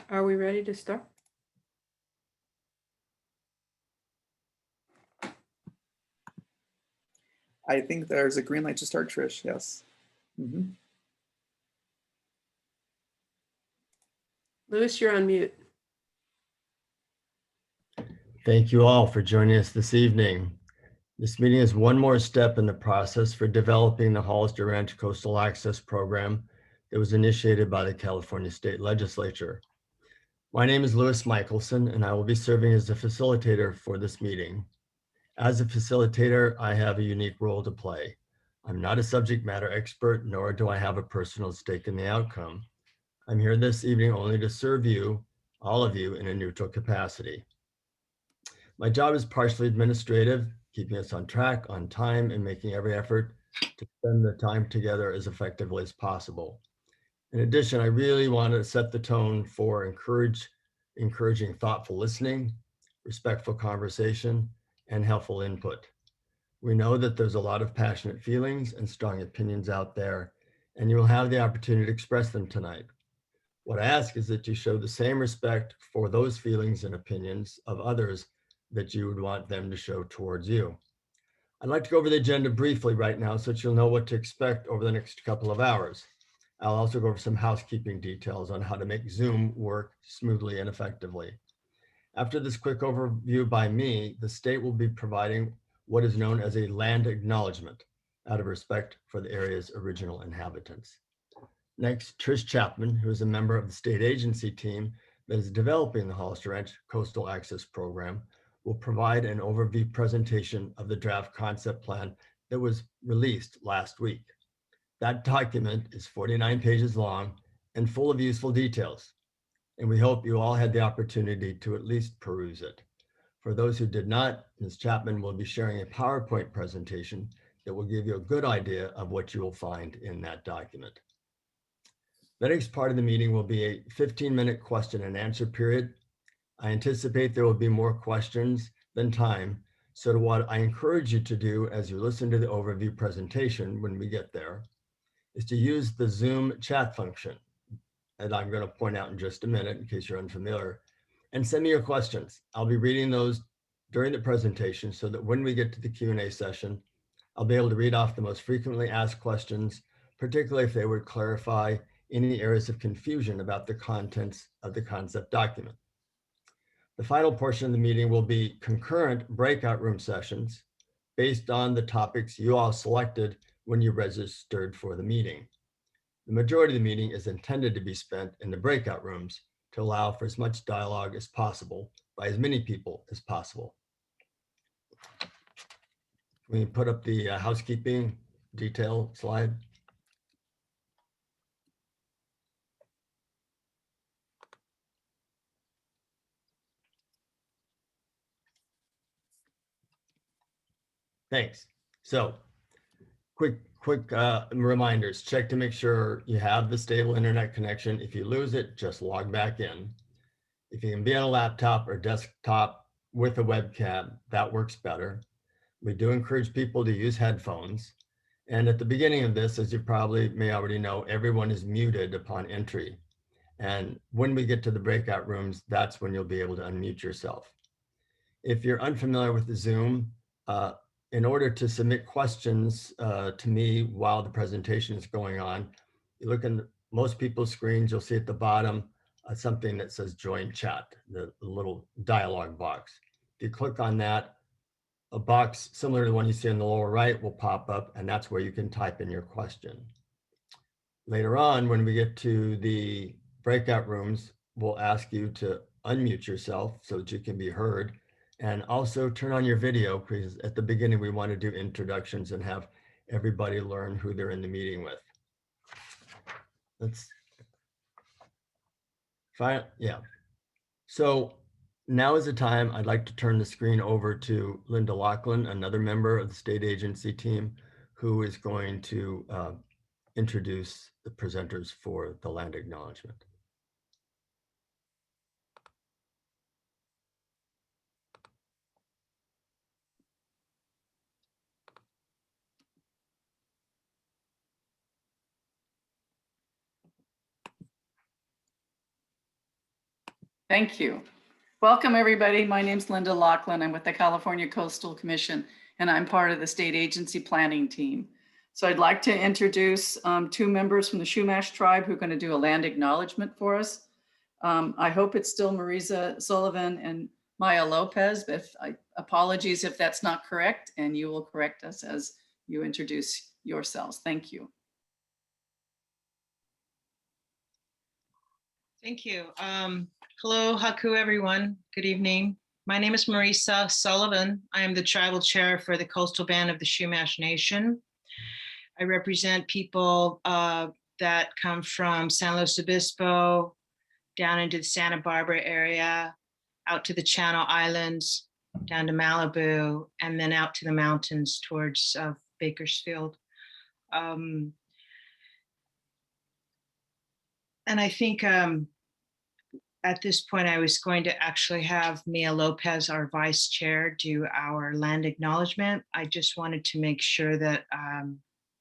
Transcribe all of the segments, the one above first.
Are we ready to start? I think there's a green light to start, Trish. Yes. Louis, you're on mute. Thank you all for joining us this evening. This meeting is one more step in the process for developing the Hollister Ranch Coastal Access Program that was initiated by the California State Legislature. My name is Louis Michaelson, and I will be serving as the facilitator for this meeting. As a facilitator, I have a unique role to play. I'm not a subject matter expert, nor do I have a personal stake in the outcome. I'm here this evening only to serve you, all of you, in a neutral capacity. My job is partially administrative, keeping us on track, on time, and making every effort to spend the time together as effectively as possible. In addition, I really want to set the tone for encouraging thoughtful listening, respectful conversation, and helpful input. We know that there's a lot of passionate feelings and strong opinions out there, and you will have the opportunity to express them tonight. What I ask is that you show the same respect for those feelings and opinions of others that you would want them to show towards you. I'd like to go over the agenda briefly right now so that you'll know what to expect over the next couple of hours. I'll also go over some housekeeping details on how to make Zoom work smoothly and effectively. After this quick overview by me, the state will be providing what is known as a land acknowledgement out of respect for the area's original inhabitants. Next, Trish Chapman, who is a member of the state agency team that is developing the Hollister Ranch Coastal Access Program, will provide an overview presentation of the draft concept plan that was released last week. That document is 49 pages long and full of useful details, and we hope you all had the opportunity to at least peruse it. For those who did not, Ms. Chapman will be sharing a PowerPoint presentation that will give you a good idea of what you will find in that document. The next part of the meeting will be a 15-minute question and answer period. I anticipate there will be more questions than time, so what I encourage you to do as you listen to the overview presentation when we get there is to use the Zoom chat function, and I'm going to point out in just a minute in case you're unfamiliar, and send me your questions. I'll be reading those during the presentation so that when we get to the Q&A session, I'll be able to read off the most frequently asked questions, particularly if they would clarify any areas of confusion about the contents of the concept document. The final portion of the meeting will be concurrent breakout room sessions based on the topics you all selected when you registered for the meeting. The majority of the meeting is intended to be spent in the breakout rooms to allow for as much dialogue as possible by as many people as possible. We put up the housekeeping detail slide. Thanks. So quick reminders. Check to make sure you have the stable internet connection. If you lose it, just log back in. If you can be on a laptop or desktop with a webcam, that works better. We do encourage people to use headphones. And at the beginning of this, as you probably may already know, everyone is muted upon entry. And when we get to the breakout rooms, that's when you'll be able to unmute yourself. If you're unfamiliar with the Zoom, in order to submit questions to me while the presentation is going on, you look in most people's screens, you'll see at the bottom something that says join chat, the little dialog box. If you click on that, a box similar to the one you see in the lower right will pop up, and that's where you can type in your question. Later on, when we get to the breakout rooms, we'll ask you to unmute yourself so that you can be heard. And also turn on your video, because at the beginning we want to do introductions and have everybody learn who they're in the meeting with. Let's find, yeah. So now is the time I'd like to turn the screen over to Linda Laughlin, another member of the state agency team, who is going to introduce the presenters for the land acknowledgement. Thank you. Welcome, everybody. My name's Linda Laughlin. I'm with the California Coastal Commission, and I'm part of the state agency planning team. So I'd like to introduce two members from the Chumash tribe who are going to do a land acknowledgement for us. I hope it's still Marisa Solivan and Maya Lopez, but apologies if that's not correct, and you will correct us as you introduce yourselves. Thank you. Thank you. Hello, Haku, everyone. Good evening. My name is Marisa Solivan. I am the tribal chair for the Coastal Band of the Chumash Nation. I represent people that come from San Luis Obispo, down into the Santa Barbara area, out to the Channel Islands, down to Malibu, and then out to the mountains towards Bakersfield. And I think at this point, I was going to actually have Mia Lopez, our vice chair, do our land acknowledgement. I just wanted to make sure that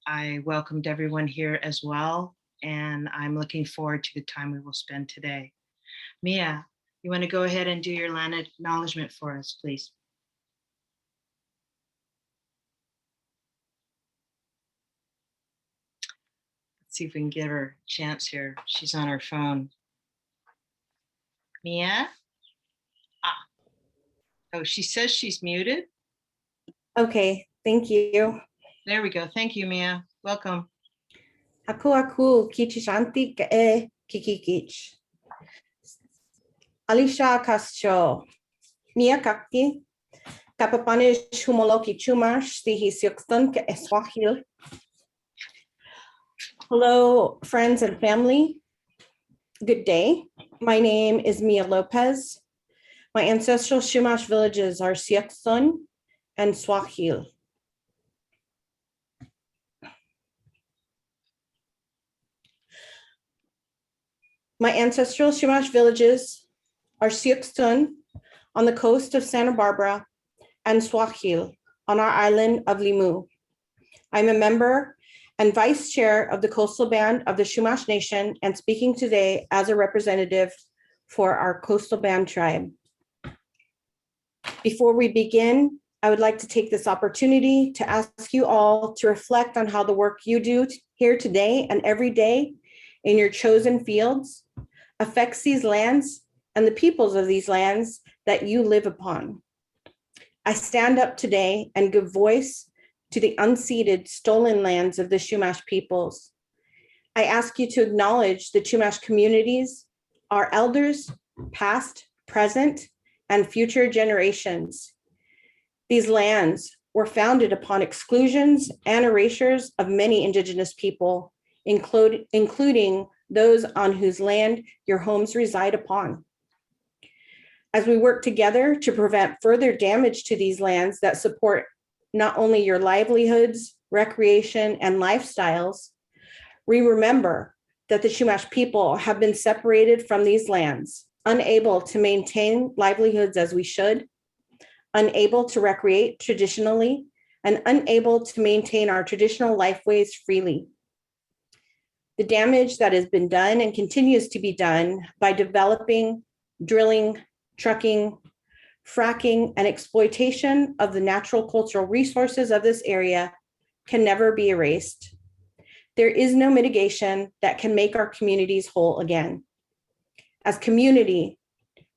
I welcomed everyone here as well. And I'm looking forward to the time we will spend today. Mia, you want to go ahead and do your land acknowledgement for us, please? Let's see if we can give her a chance here. She's on her phone. Mia? Ah. Oh, she says she's muted. Okay, thank you. There we go. Thank you, Mia. Welcome. Aku kichishanti ke kikikich. Alisha Castro. Mia kakti. Kapapanish humoloki chumash stihi siukstan ke eswahil. Hello, friends and family. Good day. My name is Mia Lopez. My ancestral Chumash villages are Siuxton and Swahil. My ancestral Chumash villages are Siuxton on the coast of Santa Barbara and Swahil on our island of Limu. I'm a member and vice chair of the Coastal Band of the Chumash Nation and speaking today as a representative for our Coastal Band tribe. Before we begin, I would like to take this opportunity to ask you all to reflect on how the work you do here today and every day in your chosen fields affects these lands and the peoples of these lands that you live upon. I stand up today and give voice to the unceded stolen lands of the Chumash peoples. I ask you to acknowledge the Chumash communities, our elders, past, present, and future generations. These lands were founded upon exclusions and erasures of many indigenous people, including those on whose land your homes reside upon. As we work together to prevent further damage to these lands that support not only your livelihoods, recreation, and lifestyles, we remember that the Chumash people have been separated from these lands, unable to maintain livelihoods as we should, unable to recreate traditionally, and unable to maintain our traditional lifeways freely. The damage that has been done and continues to be done by developing, drilling, trucking, fracking, and exploitation of the natural cultural resources of this area can never be erased. There is no mitigation that can make our communities whole again. As community,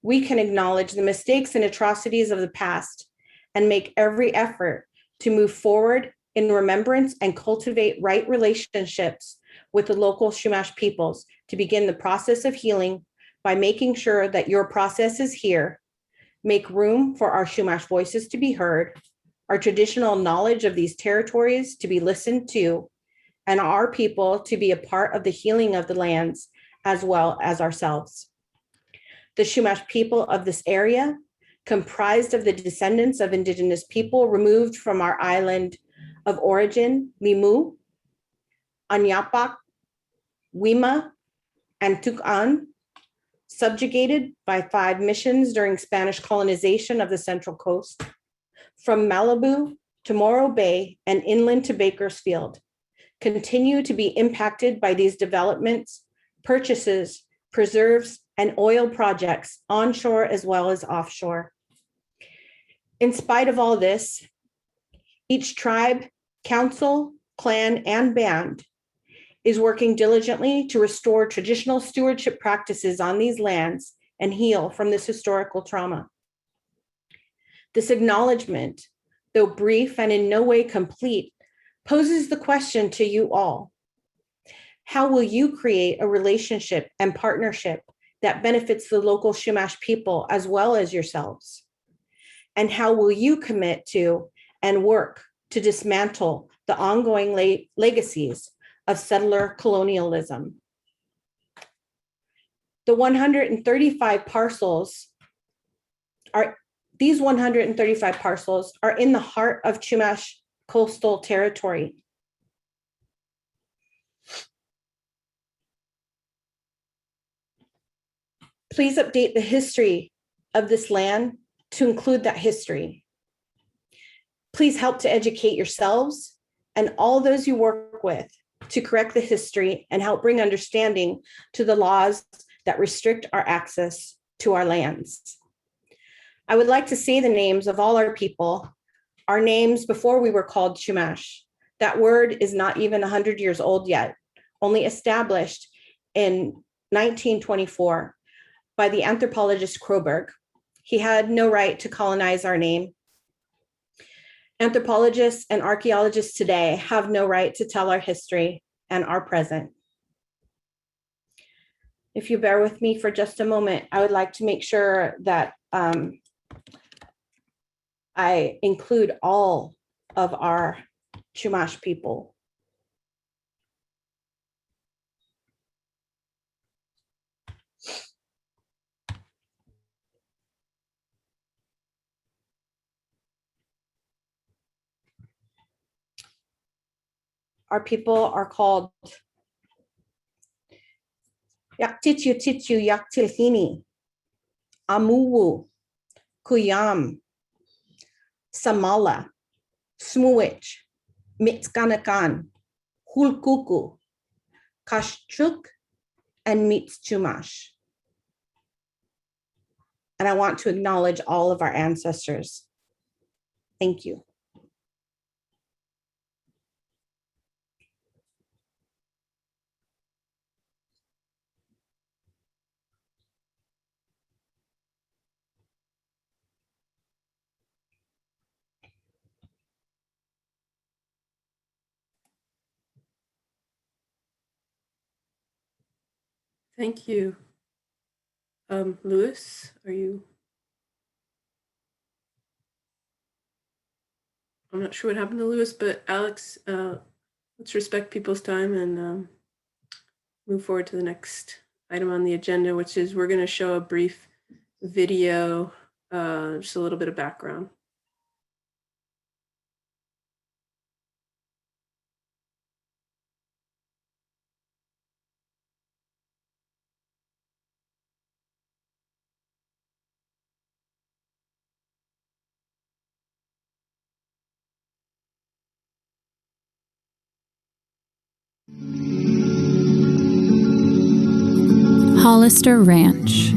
we can acknowledge the mistakes and atrocities of the past and make every effort to move forward in remembrance and cultivate right relationships with the local Chumash peoples to begin the process of healing by making sure that your process is here. Make room for our Chumash voices to be heard, our traditional knowledge of these territories to be listened to, and our people to be a part of the healing of the lands as well as ourselves. The Chumash people of this area, comprised of the descendants of indigenous people removed from our island of origin, Limu, Anyapak, Wima, and Tucan, subjugated by 5 missions during Spanish colonization of the Central Coast, from Malibu to Morro Bay and inland to Bakersfield, continue to be impacted by these developments, purchases, preserves, and oil projects onshore as well as offshore. In spite of all this, each tribe, council, clan, and band is working diligently to restore traditional stewardship practices on these lands and heal from this historical trauma. This acknowledgement, though brief and in no way complete, poses the question to you all. How will you create a relationship and partnership that benefits the local Chumash people as well as yourselves? And how will you commit to and work to dismantle the ongoing legacies of settler colonialism? The 135 parcels are in the heart of Chumash coastal territory. Please update the history of this land to include that history. Please help to educate yourselves and all those you work with to correct the history and help bring understanding to the laws that restrict our access to our lands. I would like to say the names of all our people, our names before we were called Chumash. That word is not even 100 years old yet, only established in 1924 by the anthropologist Kroberg. He had no right to colonize our name. Anthropologists and archaeologists today have no right to tell our history and our present. If you bear with me for just a moment, I would like to make sure that I include all of our Chumash people. Our people are called Yaktichu Tichu Yaktilhini, Amuwu, Kuyam, Samala, Smuich, Mitzkanakan, Hulkuku, Kashchuk, and Mitzchumash. And I want to acknowledge all of our ancestors. Thank you. Thank you. Louis, are you? I'm not sure what happened to Louis, but Alex, let's respect people's time and move forward to the next item on the agenda, which is we're going to show a brief video, just a little bit of background. Hollister Ranch,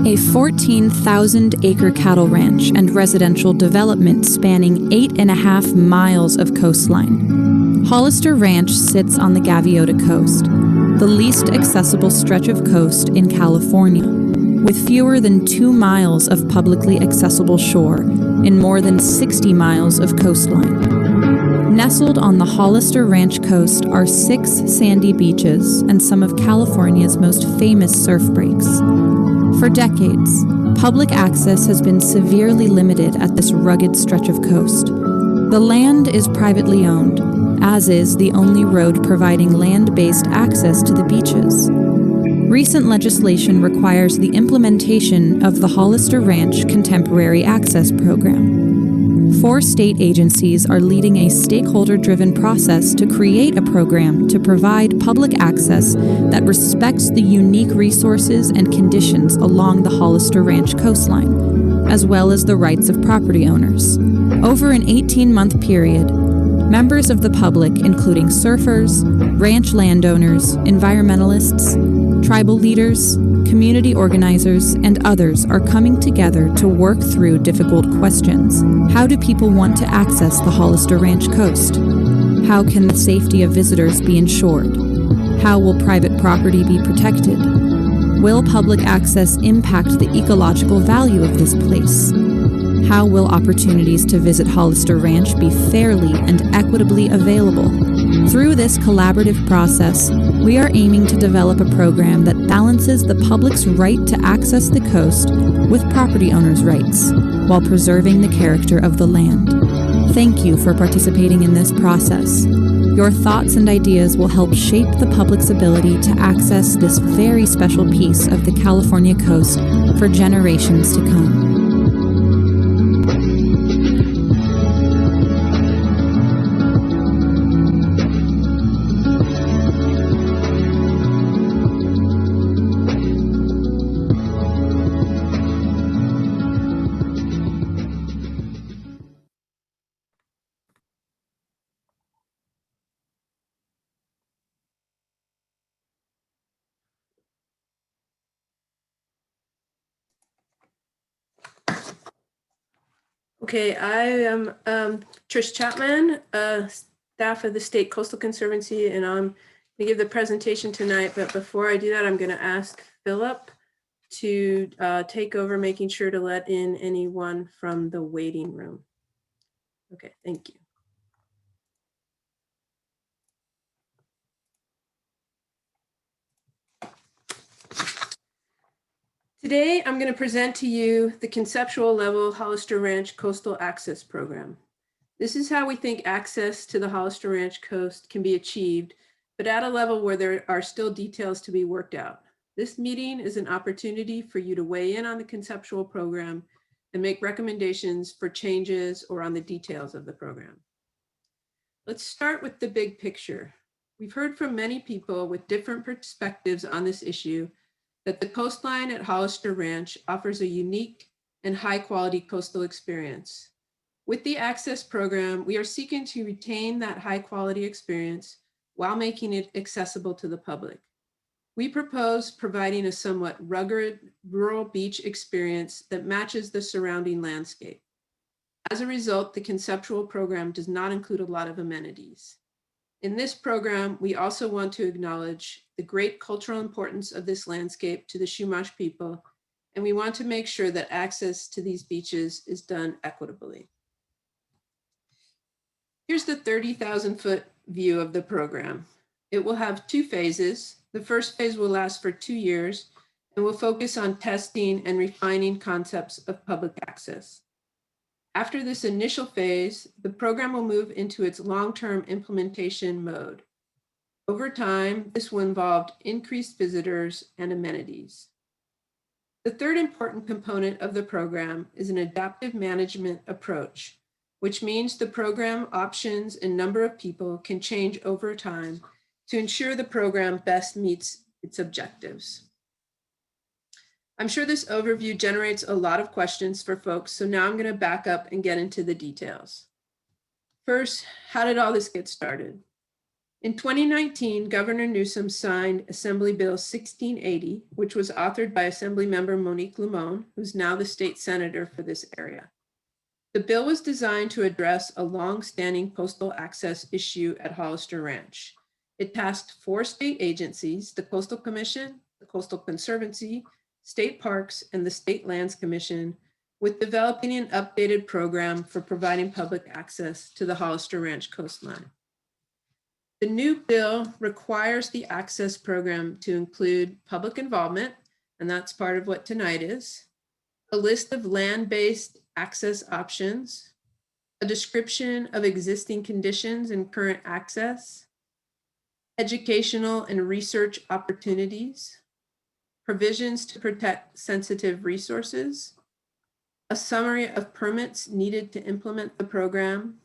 a 14,000-acre cattle ranch and residential development spanning 8.5 miles of coastline. Hollister Ranch sits on the Gaviota Coast, the least accessible stretch of coast in California, with fewer than 2 miles of publicly accessible shore and more than 60 miles of coastline. Nestled on the Hollister Ranch coast are 6 sandy beaches and some of California's most famous surf breaks. For decades, public access has been severely limited at this rugged stretch of coast. The land is privately owned, as is the only road providing land-based access to the beaches. Recent legislation requires the implementation of the Hollister Ranch Contemporary Access Program. 4 state agencies are leading a stakeholder-driven process to create a program to provide public access that respects the unique resources and conditions along the Hollister Ranch coastline, as well as the rights of property owners. Over an 18-month period, members of the public, including surfers, ranch landowners, environmentalists, Tribal leaders, community organizers, and others are coming together to work through difficult questions. How do people want to access the Hollister Ranch coast? How can the safety of visitors be ensured? How will private property be protected? Will public access impact the ecological value of this place? How will opportunities to visit Hollister Ranch be fairly and equitably available? Through this collaborative process, we are aiming to develop a program that balances the public's right to access the coast with property owners' rights, while preserving the character of the land. Thank you for participating in this process. Your thoughts and ideas will help shape the public's ability to access this very special piece of the California coast for generations to come. Okay, I am Trish Chapman, staff of the State Coastal Conservancy, and I'm going to give the presentation tonight. But before I do that, I'm going to ask Philip to take over, making sure to let in anyone from the waiting room. Okay, thank you. Today, I'm going to present to you the conceptual level Hollister Ranch Coastal Access Program. This is how we think access to the Hollister Ranch coast can be achieved, but at a level where there are still details to be worked out. This meeting is an opportunity for you to weigh in on the conceptual program and make recommendations for changes or on the details of the program. Let's start with the big picture. We've heard from many people with different perspectives on this issue that the coastline at Hollister Ranch offers a unique and high quality coastal experience. With the Access program, we are seeking to retain that high quality experience while making it accessible to the public. We propose providing a somewhat rugged rural beach experience that matches the surrounding landscape. As a result, the conceptual program does not include a lot of amenities. In this program, we also want to acknowledge the great cultural importance of this landscape to the Chumash people, and we want to make sure that access to these beaches is done equitably. Here's the 30,000-foot view of the program. It will have two phases. The first phase will last for 2 years and will focus on testing and refining concepts of public access. After this initial phase, the program will move into its long-term implementation mode. Over time, this will involve increased visitors and amenities. The third important component of the program is an adaptive management approach, which means the program options and number of people can change over time to ensure the program best meets its objectives. I'm sure this overview generates a lot of questions for folks, so now I'm going to back up and get into the details. First, how did all this get started? In 2019, Governor Newsom signed Assembly Bill 1680, which was authored by Assemblymember Monique Limon, who's now the state senator for this area. The bill was designed to address a long-standing coastal access issue at Hollister Ranch. It tasked 4 state agencies, the Coastal Commission, the Coastal Conservancy, state parks, and the State Lands Commission, with developing an updated program for providing public access to the Hollister Ranch coastline. The new bill requires the access program to include public involvement, and that's part of what tonight is, a list of land-based access options, a description of existing conditions and current access, educational and research opportunities, provisions to protect sensitive resources, a summary of permits needed to implement the program,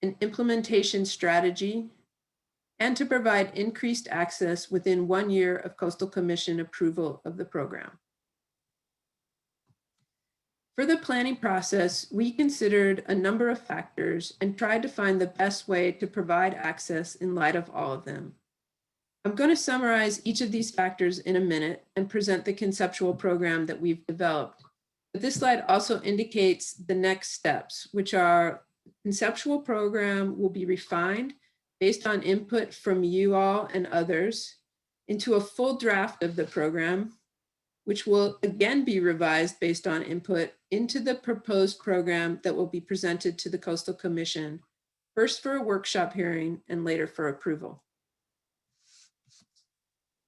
an implementation strategy, and to provide increased access within 1 year of Coastal Commission approval of the program. For the planning process, we considered a number of factors and tried to find the best way to provide access in light of all of them. I'm going to summarize each of these factors in a minute and present the conceptual program that we've developed. But this slide also indicates the next steps, which are conceptual program will be refined based on input from you all and others into a full draft of the program, which will again be revised based on input into the proposed program that will be presented to the Coastal Commission, first for a workshop hearing and later for approval.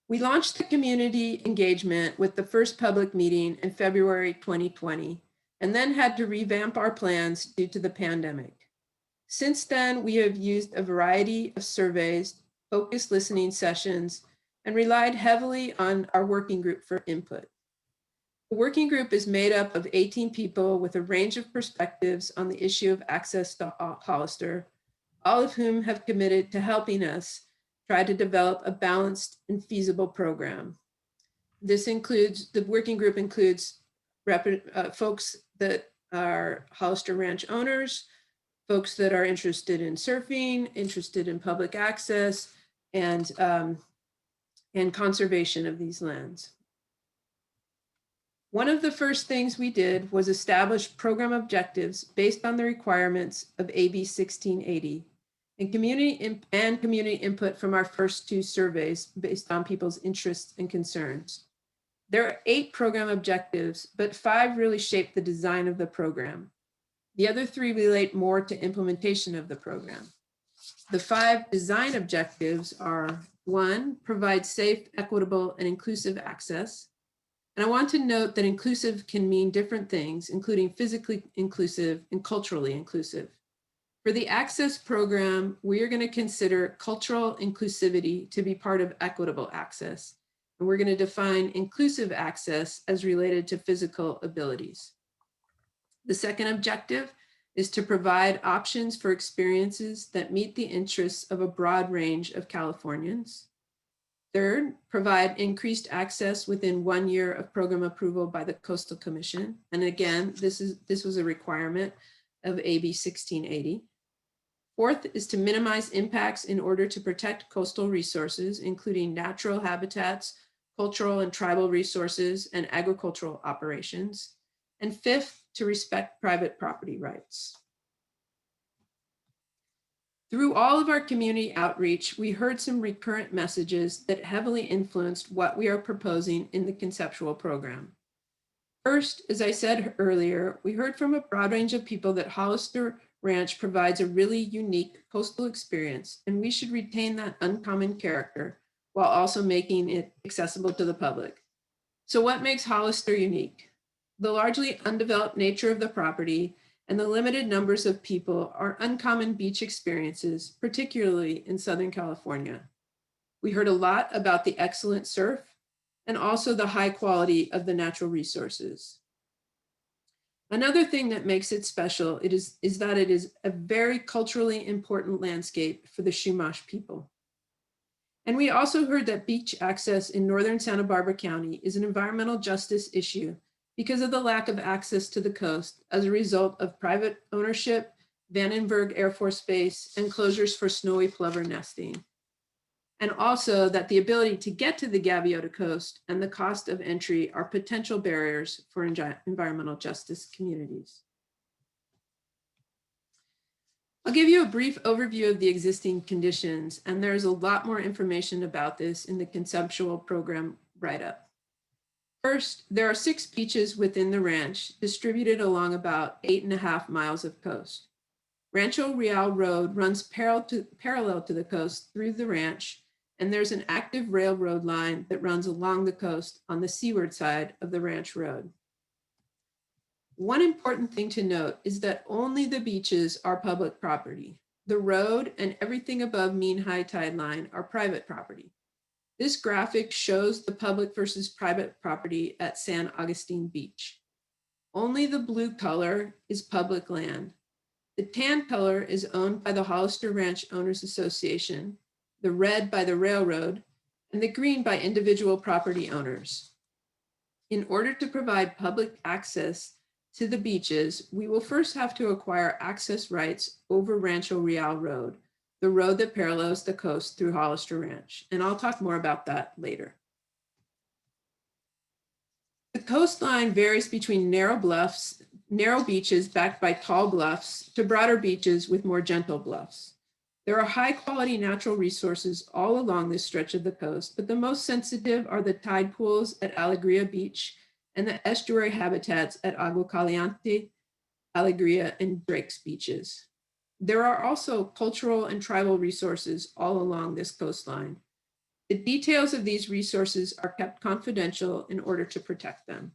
We launched the community engagement with the first public meeting in February 2020, and then had to revamp our plans due to the pandemic. Since then, we have used a variety of surveys, focused listening sessions, and relied heavily on our working group for input. The working group is made up of 18 people with a range of perspectives on the issue of access to Hollister, all of whom have committed to helping us try to develop a balanced and feasible program. This includes, the working group includes folks that are Hollister Ranch owners, folks that are interested in surfing, interested in public access, and conservation of these lands. One of the first things we did was establish program objectives based on the requirements of AB 1680 and community input from our first two surveys based on people's interests and concerns. There are 8 program objectives, but 5 really shape the design of the program. The other 3 relate more to implementation of the program. The 5 design objectives are: 1, provide safe, equitable, and inclusive access. And I want to note that inclusive can mean different things, including physically inclusive and culturally inclusive. For the access program, we are going to consider cultural inclusivity to be part of equitable access. And we're going to define inclusive access as related to physical abilities. The second objective is to provide options for experiences that meet the interests of a broad range of Californians. Third, provide increased access within 1 year of program approval by the Coastal Commission. And again, this was a requirement of AB 1680. Fourth is to minimize impacts in order to protect coastal resources, including natural habitats, cultural and tribal resources, and agricultural operations. And fifth, to respect private property rights. Through all of our community outreach, we heard some recurrent messages that heavily influenced what we are proposing in the conceptual program. First, as I said earlier, we heard from a broad range of people that Hollister Ranch provides a really unique coastal experience, and we should retain that uncommon character while also making it accessible to the public. So what makes Hollister unique? The largely undeveloped nature of the property and the limited numbers of people are uncommon beach experiences, particularly in Southern California. We heard a lot about the excellent surf and also the high quality of the natural resources. Another thing that makes it special is that it is a very culturally important landscape for the Chumash people. And we also heard that beach access in northern Santa Barbara County is an environmental justice issue because of the lack of access to the coast as a result of private ownership, Vandenberg Air Force Base, and closures for snowy plover nesting. And also that the ability to get to the Gaviota Coast and the cost of entry are potential barriers for environmental justice communities. I'll give you a brief overview of the existing conditions, and there's a lot more information about this in the conceptual program write-up. First, there are 6 beaches within the ranch distributed along about 8.5 miles of coast. Rancho Real Road runs parallel to the coast through the ranch, and there's an active railroad line that runs along the coast on the seaward side of the ranch road. One important thing to note is that only the beaches are public property. The road and everything above mean high tide line are private property. This graphic shows the public versus private property at San Agustin Beach. Only the blue color is public land. The tan color is owned by the Hollister Ranch Owners Association, the red by the railroad, and the green by individual property owners. In order to provide public access to the beaches, we will first have to acquire access rights over Rancho Real Road, the road that parallels the coast through Hollister Ranch. And I'll talk more about that later. The coastline varies between narrow bluffs, narrow beaches backed by tall bluffs, to broader beaches with more gentle bluffs. There are high quality natural resources all along this stretch of the coast, but the most sensitive are the tide pools at Alegria Beach and the estuary habitats at Agua Caliente, Alegria, and Drake's beaches. There are also cultural and tribal resources all along this coastline. The details of these resources are kept confidential in order to protect them.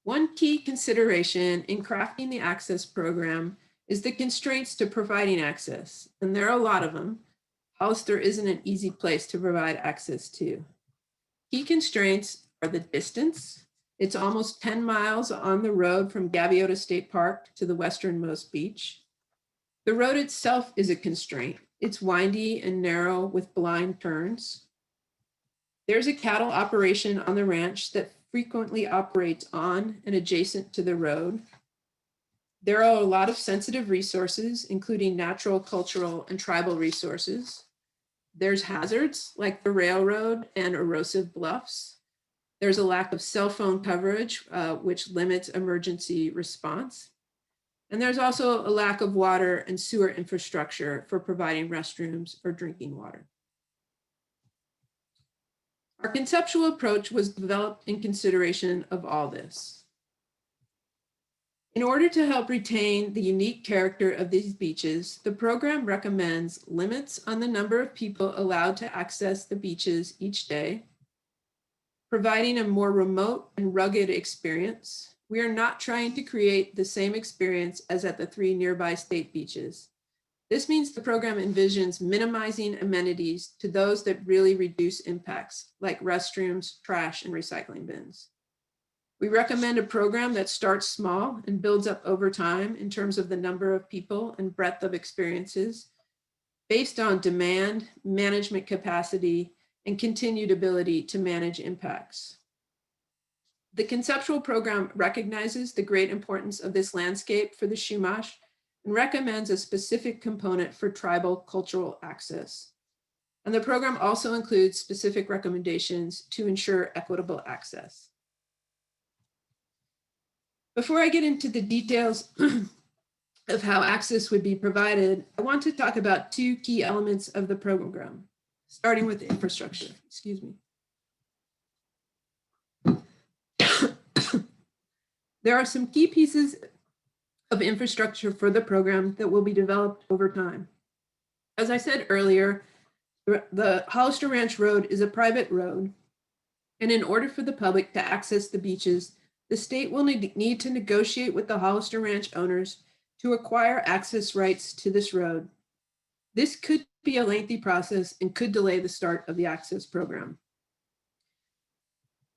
One key consideration in crafting the access program is the constraints to providing access, and there are a lot of them. Hollister isn't an easy place to provide access to. Key constraints are the distance. It's almost 10 miles on the road from Gaviota State Park to the westernmost beach. The road itself is a constraint. It's windy and narrow with blind turns. There's a cattle operation on the ranch that frequently operates on and adjacent to the road. There are a lot of sensitive resources, including natural, cultural, and tribal resources. There's hazards like the railroad and erosive bluffs. There's a lack of cell phone coverage, which limits emergency response. And there's also a lack of water and sewer infrastructure for providing restrooms or drinking water. Our conceptual approach was developed in consideration of all this. In order to help retain the unique character of these beaches, the program recommends limits on the number of people allowed to access the beaches each day, providing a more remote and rugged experience. We are not trying to create the same experience as at the 3 nearby state beaches. This means the program envisions minimizing amenities to those that really reduce impacts, like restrooms, trash, and recycling bins. We recommend a program that starts small and builds up over time in terms of the number of people and breadth of experiences, based on demand, management capacity, and continued ability to manage impacts. The conceptual program recognizes the great importance of this landscape for the Chumash and recommends a specific component for tribal cultural access. And the program also includes specific recommendations to ensure equitable access. Before I get into the details of how access would be provided, I want to talk about 2 key elements of the program, starting with infrastructure. Excuse me. There are some key pieces of infrastructure for the program that will be developed over time. As I said earlier, the Hollister Ranch Road is a private road, and in order for the public to access the beaches, the state will need to negotiate with the Hollister Ranch owners to acquire access rights to this road. This could be a lengthy process and could delay the start of the access program.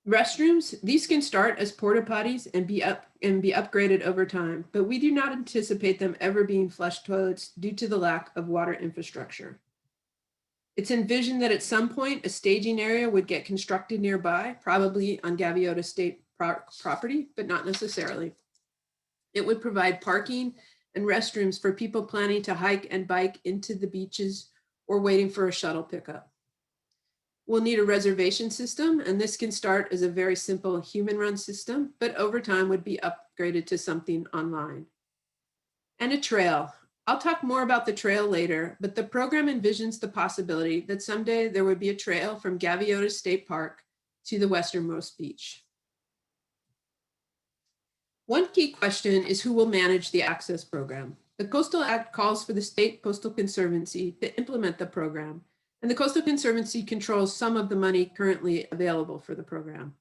Restrooms, these can start as porta potties and be upgraded over time, but we do not anticipate them ever being flush toilets due to the lack of water infrastructure. It's envisioned that at some point a staging area would get constructed nearby, probably on Gaviota State property, but not necessarily. It would provide parking and restrooms for people planning to hike and bike into the beaches or waiting for a shuttle pickup. We'll need a reservation system, and this can start as a very simple human-run system, but over time would be upgraded to something online. And a trail. I'll talk more about the trail later, but the program envisions the possibility that someday there would be a trail from Gaviota State Park to the westernmost beach. One key question is who will manage the access program. The Coastal Act calls for the State Coastal Conservancy to implement the program, and the Coastal Conservancy controls some of the money currently available for the program.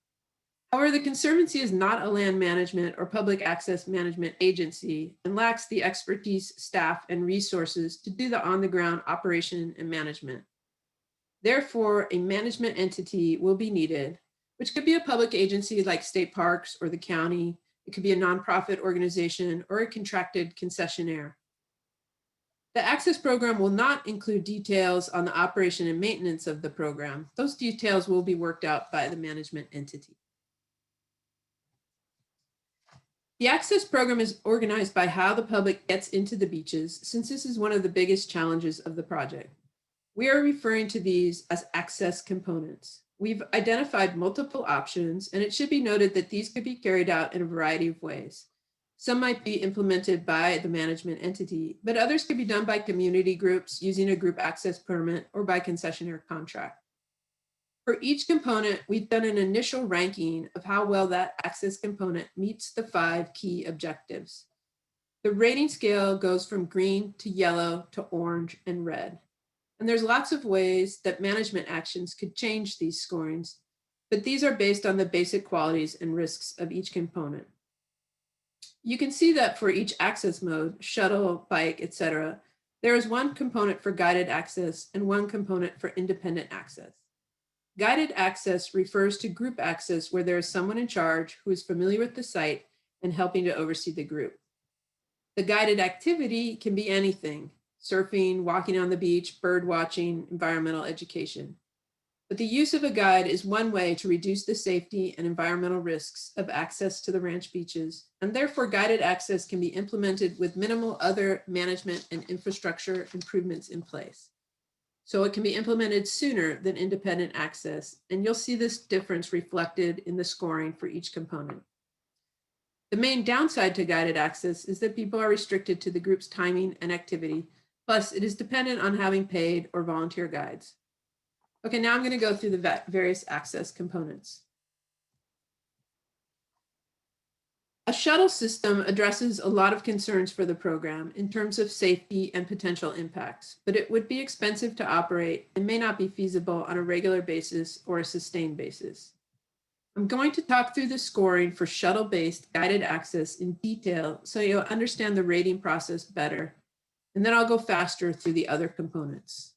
However, the Conservancy is not a land management or public access management agency and lacks the expertise, staff, and resources to do the on-the-ground operation and management. Therefore, a management entity will be needed, which could be a public agency like state parks or the county. It could be a nonprofit organization or a contracted concessionaire. The access program will not include details on the operation and maintenance of the program. Those details will be worked out by the management entity. The access program is organized by how the public gets into the beaches, since this is one of the biggest challenges of the project. We are referring to these as access components. We've identified multiple options, and it should be noted that these could be carried out in a variety of ways. Some might be implemented by the management entity, but others could be done by community groups using a group access permit or by concessionaire contract. For each component, we've done an initial ranking of how well that access component meets the 5 key objectives. The rating scale goes from green to yellow to orange and red. And there's lots of ways that management actions could change these scorings, but these are based on the basic qualities and risks of each component. You can see that for each access mode, shuttle, bike, etc., there is one component for guided access and one component for independent access. Guided access refers to group access where there is someone in charge who is familiar with the site and helping to oversee the group. The guided activity can be anything: surfing, walking on the beach, bird watching, environmental education. But the use of a guide is one way to reduce the safety and environmental risks of access to the ranch beaches, and therefore guided access can be implemented with minimal other management and infrastructure improvements in place. So it can be implemented sooner than independent access, and you'll see this difference reflected in the scoring for each component. The main downside to guided access is that people are restricted to the group's timing and activity. Plus, it is dependent on having paid or volunteer guides. Okay, now I'm going to go through the various access components. A shuttle system addresses a lot of concerns for the program in terms of safety and potential impacts, but it would be expensive to operate and may not be feasible on a regular basis or a sustained basis. I'm going to talk through the scoring for shuttle-based guided access in detail so you'll understand the rating process better, and then I'll go faster through the other components.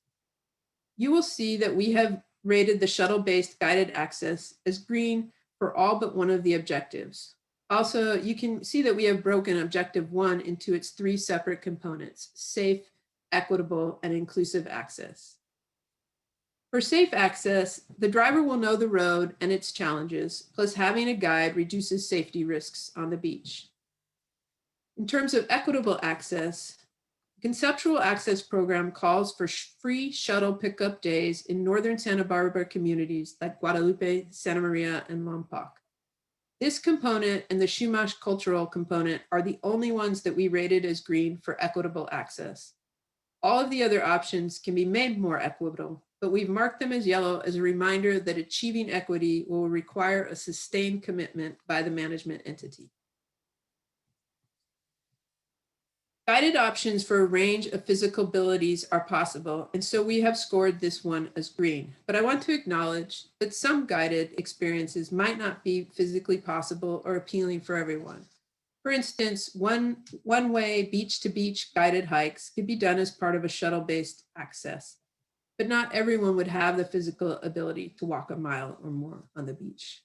You will see that we have rated the shuttle-based guided access as green for all but one of the objectives. Also, you can see that we have broken objective 1 into its 3 separate components: safe, equitable, and inclusive access. For safe access, the driver will know the road and its challenges, plus having a guide reduces safety risks on the beach. In terms of equitable access, the conceptual access program calls for free shuttle pickup days in northern Santa Barbara communities like Guadalupe, Santa Maria, and Lompoc. This component and the Chumash cultural component are the only ones that we rated as green for equitable access. All of the other options can be made more equitable, but we've marked them as yellow as a reminder that achieving equity will require a sustained commitment by the management entity. Guided options for a range of physical abilities are possible, and so we have scored this one as green. But I want to acknowledge that some guided experiences might not be physically possible or appealing for everyone. For instance, one-way beach-to-beach guided hikes could be done as part of a shuttle-based access, but not everyone would have the physical ability to walk a mile or more on the beach.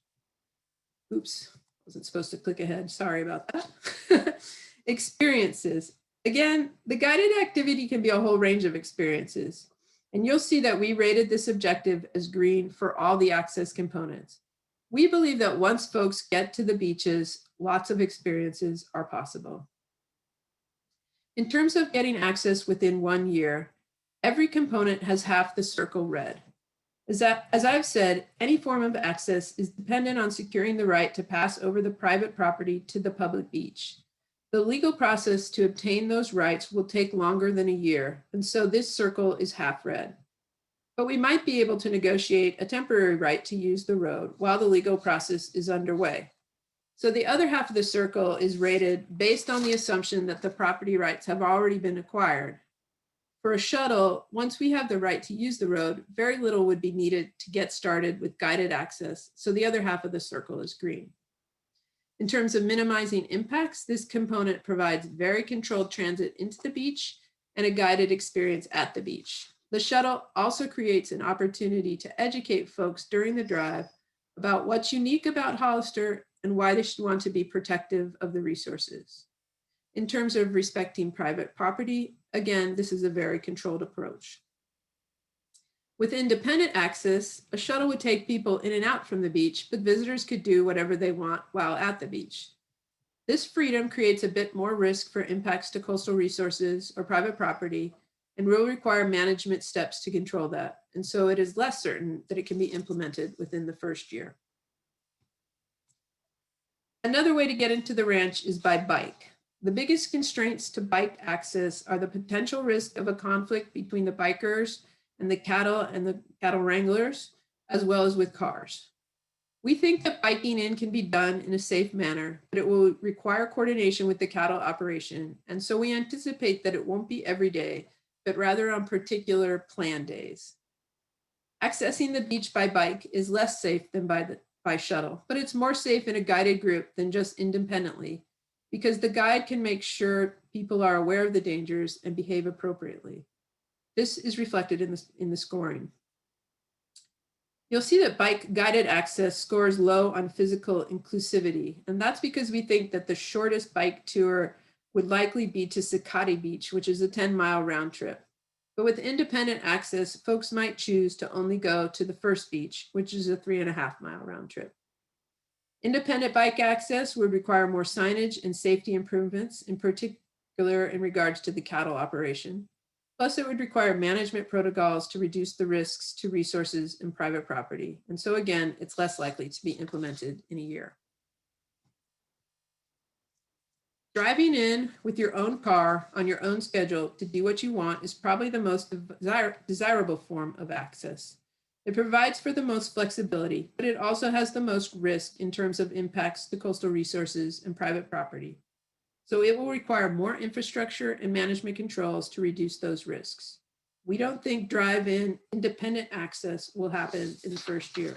Oops, wasn't supposed to click ahead. Sorry about that. Experiences. Again, the guided activity can be a whole range of experiences, and you'll see that we rated this objective as green for all the access components. We believe that once folks get to the beaches, lots of experiences are possible. In terms of getting access within 1 year, every component has half the circle red. As I've said, any form of access is dependent on securing the right to pass over the private property to the public beach. The legal process to obtain those rights will take longer than a year, and so this circle is half red. But we might be able to negotiate a temporary right to use the road while the legal process is underway. So the other half of the circle is rated based on the assumption that the property rights have already been acquired. For a shuttle, once we have the right to use the road, very little would be needed to get started with guided access, so the other half of the circle is green. In terms of minimizing impacts, this component provides very controlled transit into the beach and a guided experience at the beach. The shuttle also creates an opportunity to educate folks during the drive about what's unique about Hollister and why they should want to be protective of the resources. In terms of respecting private property, again, this is a very controlled approach. With independent access, a shuttle would take people in and out from the beach, but visitors could do whatever they want while at the beach. This freedom creates a bit more risk for impacts to coastal resources or private property and will require management steps to control that. And so it is less certain that it can be implemented within the first year. Another way to get into the ranch is by bike. The biggest constraints to bike access are the potential risk of a conflict between the bikers and the cattle wranglers, as well as with cars. We think that biking in can be done in a safe manner, but it will require coordination with the cattle operation. And so we anticipate that it won't be every day, but rather on particular planned days. Accessing the beach by bike is less safe than by shuttle, but it's more safe in a guided group than just independently, because the guide can make sure people are aware of the dangers and behave appropriately. This is reflected in the scoring. You'll see that bike guided access scores low on physical inclusivity, and that's because we think that the shortest bike tour would likely be to Sakati Beach, which is a 10-mile round trip. But with independent access, folks might choose to only go to the first beach, which is a 3.5-mile round trip. Independent bike access would require more signage and safety improvements, in particular in regards to the cattle operation. Plus, it would require management protocols to reduce the risks to resources and private property. And so again, it's less likely to be implemented in a year. Driving in with your own car on your own schedule to do what you want is probably the most desirable form of access. It provides for the most flexibility, but it also has the most risk in terms of impacts to coastal resources and private property. So it will require more infrastructure and management controls to reduce those risks. We don't think drive-in independent access will happen in the first year.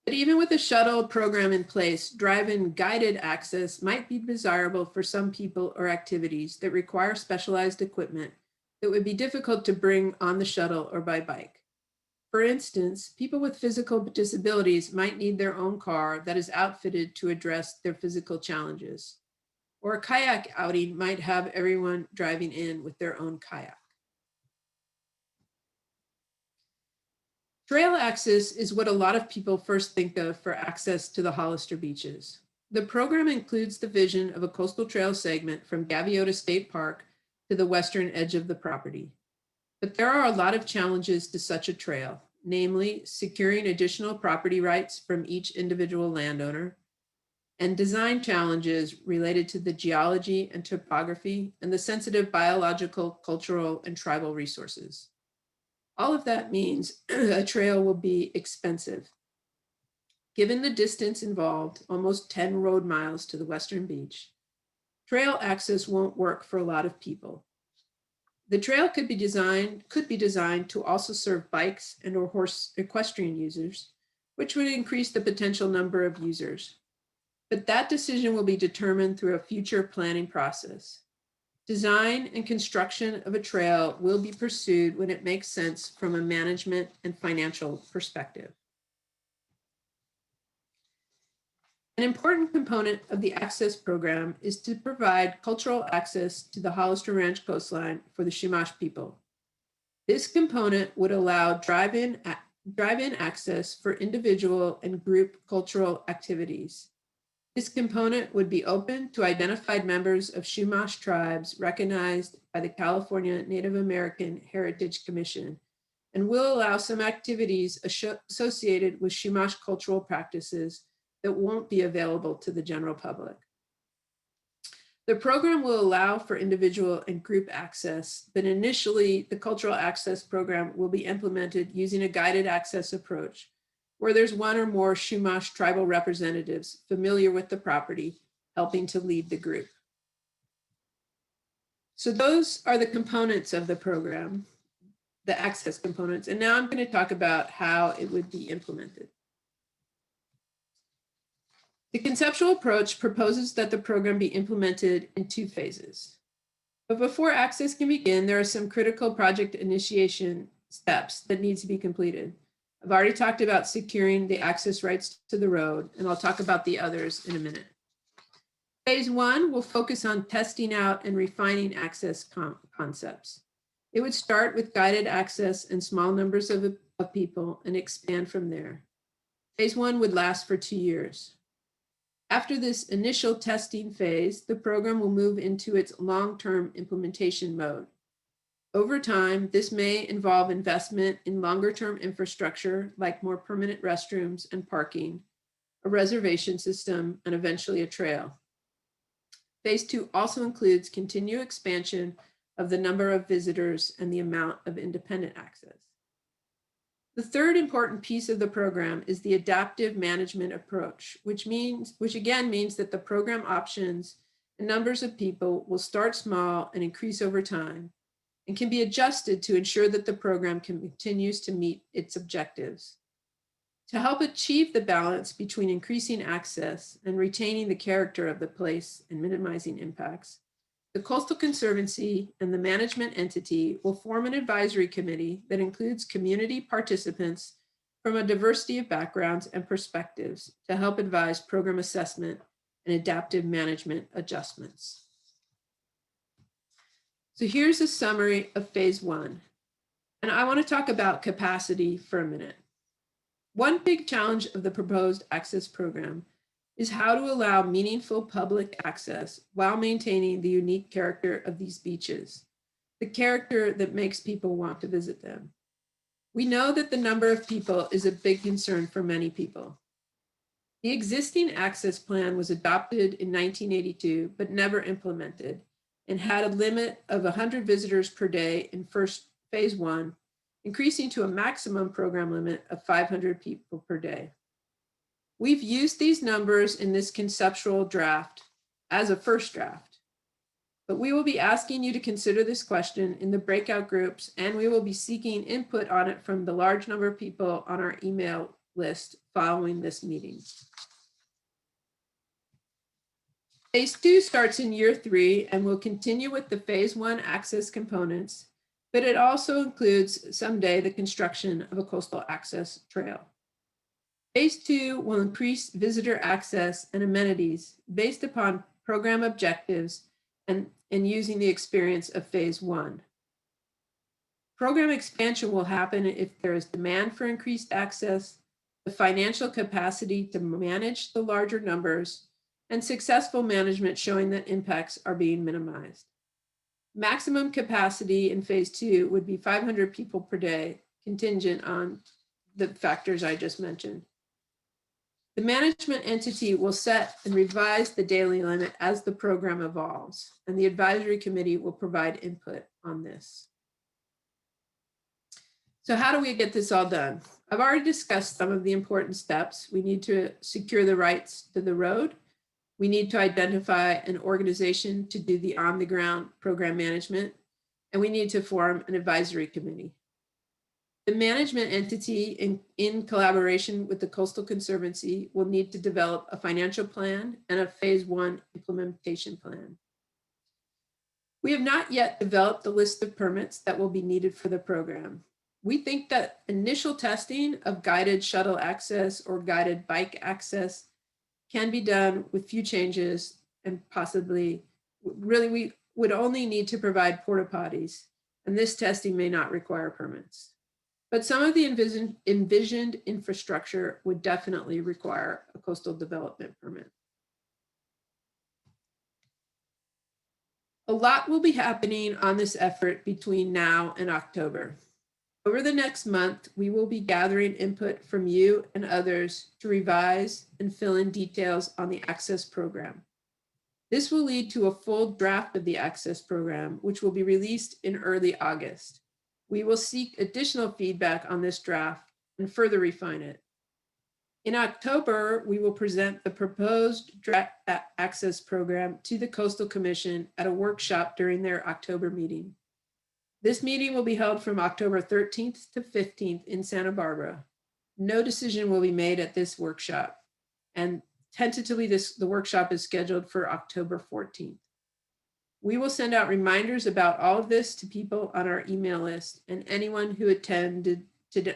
But even with a shuttle program in place, drive-in guided access might be desirable for some people or activities that require specialized equipment that would be difficult to bring on the shuttle or by bike. For instance, people with physical disabilities might need their own car that is outfitted to address their physical challenges. Or a kayak outing might have everyone driving in with their own kayak. Trail access is what a lot of people first think of for access to the Hollister beaches. The program includes the vision of a coastal trail segment from Gaviota State Park to the western edge of the property. But there are a lot of challenges to such a trail, namely securing additional property rights from each individual landowner, and design challenges related to the geology and topography and the sensitive biological, cultural, and tribal resources. All of that means a trail will be expensive. Given the distance involved, almost 10 road miles to the western beach, trail access won't work for a lot of people. The trail could be designed to also serve bikes and or horse equestrian users, which would increase the potential number of users. But that decision will be determined through a future planning process. Design and construction of a trail will be pursued when it makes sense from a management and financial perspective. An important component of the access program is to provide cultural access to the Hollister Ranch coastline for the Chumash people. This component would allow drive-in access for individual and group cultural activities. This component would be open to identified members of Chumash tribes recognized by the California Native American Heritage Commission and will allow some activities associated with Chumash cultural practices that won't be available to the general public. The program will allow for individual and group access, but initially the cultural access program will be implemented using a guided access approach, where there's one or more Chumash tribal representatives familiar with the property, helping to lead the group. So those are the components of the program, the access components. And now I'm going to talk about how it would be implemented. The conceptual approach proposes that the program be implemented in 2 phases. But before access can begin, there are some critical project initiation steps that need to be completed. I've already talked about securing the access rights to the road, and I'll talk about the others in a minute. Phase 1 will focus on testing out and refining access concepts. It would start with guided access and small numbers of people and expand from there. Phase 1 would last for 2 years. After this initial testing phase, the program will move into its long-term implementation mode. Over time, this may involve investment in longer-term infrastructure like more permanent restrooms and parking, a reservation system, and eventually a trail. Phase 2 also includes continued expansion of the number of visitors and the amount of independent access. The third important piece of the program is the adaptive management approach, which again means that the program options and numbers of people will start small and increase over time, and can be adjusted to ensure that the program continues to meet its objectives. To help achieve the balance between increasing access and retaining the character of the place and minimizing impacts, the Coastal Conservancy and the management entity will form an advisory committee that includes community participants from a diversity of backgrounds and perspectives to help advise program assessment and adaptive management adjustments. So here's a summary of phase 1. And I want to talk about capacity for a minute. One big challenge of the proposed access program is how to allow meaningful public access while maintaining the unique character of these beaches, the character that makes people want to visit them. We know that the number of people is a big concern for many people. The existing access plan was adopted in 1982, but never implemented, and had a limit of 100 visitors per day in phase 1, increasing to a maximum program limit of 500 people per day. We've used these numbers in this conceptual draft as a first draft, but we will be asking you to consider this question in the breakout groups, and we will be seeking input on it from the large number of people on our email list following this meeting. Phase 2 starts in year 3 and will continue with the phase 1 access components, but it also includes someday the construction of a coastal access trail. Phase 2 will increase visitor access and amenities based upon program objectives and using the experience of phase 1. Program expansion will happen if there is demand for increased access, the financial capacity to manage the larger numbers, and successful management showing that impacts are being minimized. Maximum capacity in phase 2 would be 500 people per day, contingent on the factors I just mentioned. The management entity will set and revise the daily limit as the program evolves, and the advisory committee will provide input on this. So how do we get this all done? I've already discussed some of the important steps. We need to secure the rights to the road. We need to identify an organization to do the on-the-ground program management, and we need to form an advisory committee. The management entity, in collaboration with the Coastal Conservancy, will need to develop a financial plan and a phase 1 implementation plan. We have not yet developed the list of permits that will be needed for the program. We think that initial testing of guided shuttle access or guided bike access can be done with few changes, and possibly, really, we would only need to provide porta potties, and this testing may not require permits. But some of the envisioned infrastructure would definitely require a coastal development permit. A lot will be happening on this effort between now and October. Over the next month, we will be gathering input from you and others to revise and fill in details on the access program. This will lead to a full draft of the access program, which will be released in early August. We will seek additional feedback on this draft and further refine it. In October, we will present the proposed draft access program to the Coastal Commission at a workshop during their October meeting. This meeting will be held from October 13th to 15th in Santa Barbara. No decision will be made at this workshop, and tentatively the workshop is scheduled for October 14th. We will send out reminders about all of this to people on our email list, and anyone who attended